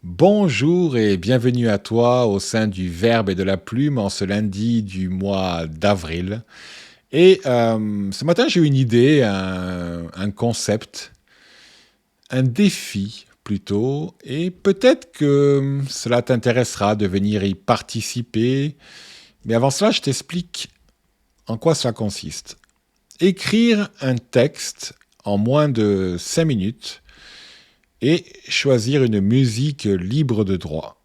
Bonjour et bienvenue à toi au sein du Verbe et de la Plume en ce lundi du mois d'avril. Ce matin, j'ai eu une idée, un concept, un défi plutôt, et peut-être que cela t'intéressera de venir y participer. Mais avant cela, je t'explique en quoi cela consiste. Écrire un texte en moins de 5 minutes et choisir une musique libre de droit.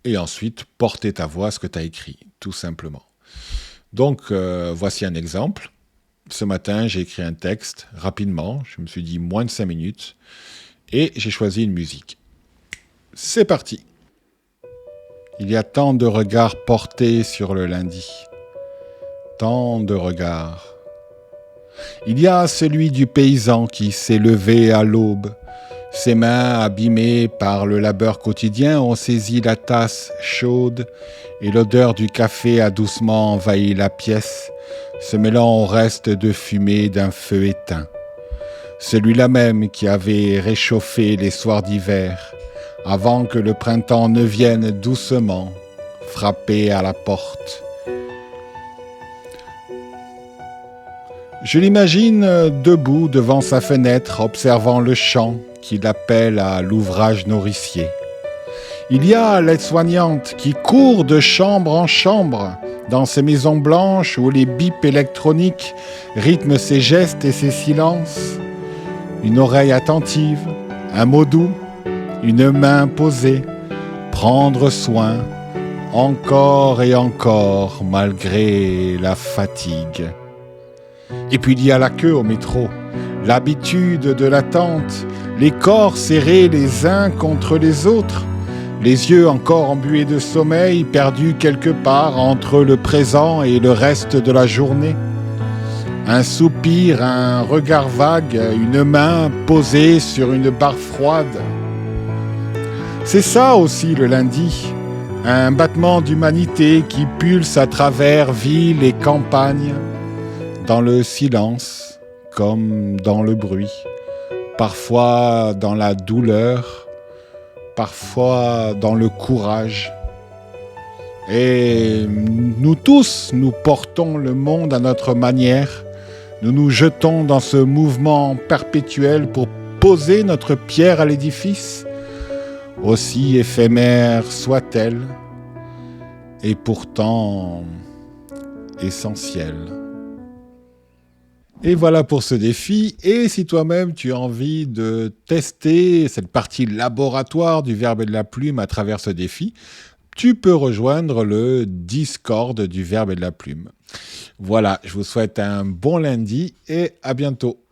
Et ensuite porter ta voix à ce que tu as écrit, tout simplement. Voici un exemple. Ce matin, j'ai écrit un texte rapidement, je me suis dit moins de 5 minutes, et j'ai choisi une musique. C'est parti. Il y a tant de regards portés sur le lundi. Tant de regards. Il y a celui du paysan qui s'est levé à l'aube. Ses mains abîmées par le labeur quotidien ont saisi la tasse chaude et l'odeur du café a doucement envahi la pièce, se mêlant au reste de fumée d'un feu éteint. Celui-là même qui avait réchauffé les soirs d'hiver, avant que le printemps ne vienne doucement frapper à la porte. Je l'imagine debout devant sa fenêtre, observant le champ qui l'appelle à l'ouvrage nourricier. Il y a l'aide-soignante qui court de chambre en chambre dans ces maisons blanches où les bips électroniques rythment ses gestes et ses silences. Une oreille attentive, un mot doux, une main posée, prendre soin, encore et encore malgré la fatigue. Et puis il y a la queue au métro, l'habitude de l'attente, les corps serrés les uns contre les autres, les yeux encore embués de sommeil, perdus quelque part entre le présent et le reste de la journée. Un soupir, un regard vague, une main posée sur une barre froide. C'est ça aussi le lundi, un battement d'humanité qui pulse à travers villes et campagnes, dans le silence comme dans le bruit, parfois dans la douleur, parfois dans le courage. Et nous tous, nous portons le monde à notre manière. Nous nous jetons dans ce mouvement perpétuel pour poser notre pierre à l'édifice, aussi éphémère soit-elle, et pourtant essentielle. Et voilà pour ce défi. Et si toi-même tu as envie de tester cette partie laboratoire du Verbe et de la Plume à travers ce défi, tu peux rejoindre le Discord du Verbe et de la Plume. Voilà, je vous souhaite un bon lundi et à bientôt.